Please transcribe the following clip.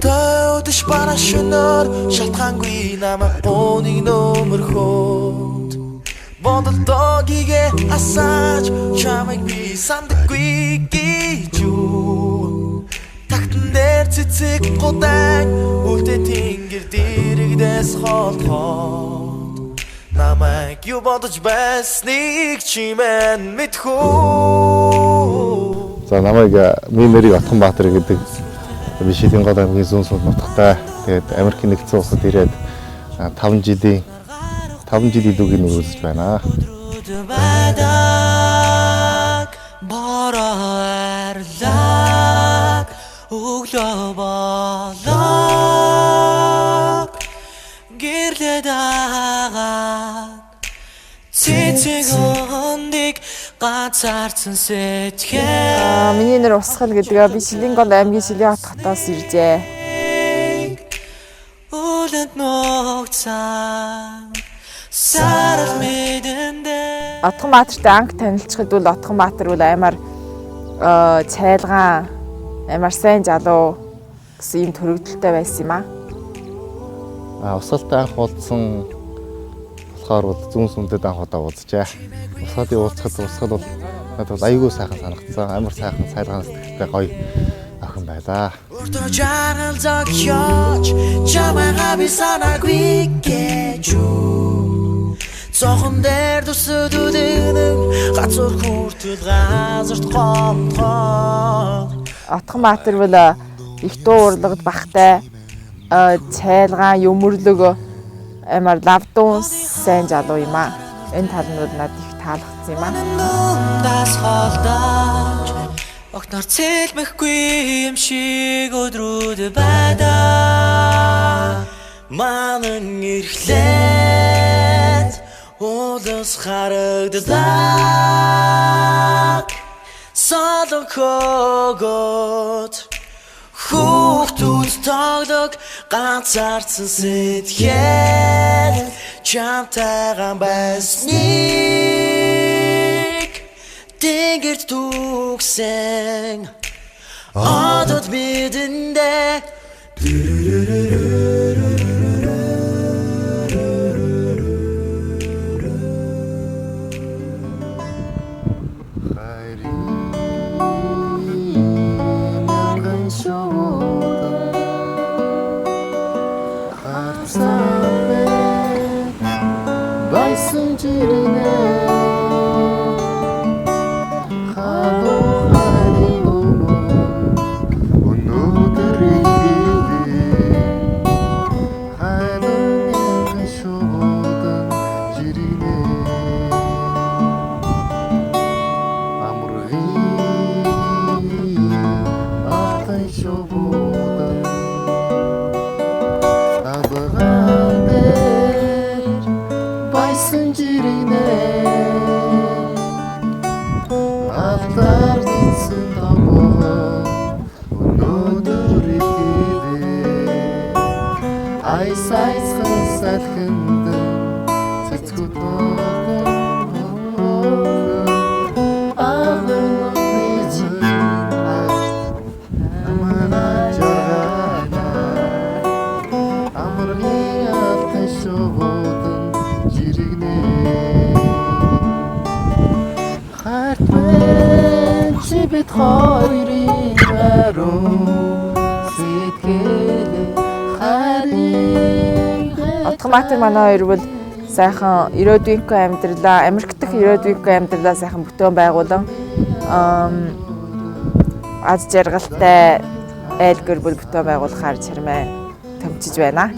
Тойдш парашноор шалтгаангүй намайг гооны нөмөрхөд бодолтойгээ асааж чамайг би сандаггүй гэж юу тагтан дээр цэцэг годан үлдээ тэнгэр дэрэгдээс холхоод намайг юу бодож байсныг чимэн мэдхүү. За намайг миний нэрийг Отгонбаатар гэдэг би Шилэн гол аймгийн зүүн суд нутагтай. Тэгээд Америкийн нэгдсэн улсад ирээд 5 жил идүүгийн нүүр үзэж байна. Миний нэр Усгал гэдэг. Би Шилэн гол аймгийн Шилэн хотоос иржээ. Отгонбаатартай анх танилцчихэд бол Отгонбаатар бол аймаар цайлгаан амар сайн залуу гэсэн юм төрөгдөлтэй байсан юм аа. Усгалтай анх уулзсан болохоор зүүн сүндэд анх удаа уулзжээ. Усгалыг уулзахад Усгал бол надад аягүй сайхан санагдсан. Амар сайхан цайлгаан сэтгэлтэй гоё охин байлаа. Зохон дээр төсөдүүдэн газар хүртэл газарт гомдгоо. Отгонбаатар бол их дуу урлагд багтай цайлгаан юмөрлөг амар лавдуун сайн залуу юм аа. Энэ тал нь надад их таалагдсан юм аа. Огтнор цэлмэхгүй юм шиг өдрүүд байдаг. Манан ирэхлээд улас харагддаг. Солонхогод хүүхдүүд тоглог ганцаарцсан сэтгэл чамтайгаан байсныг Тэнгэрт түгсэн одод бидэндээ Отгонбаатар манай хоёр бол сайхан ирээдүйнхөө амьдралаа, Америк дахь ирээдүйнхөө амьдралаа сайхан бүтээн байгуулан аз жаргалтай айл гэр бүл бүтээн байгуулахаар чармай томчиж байна.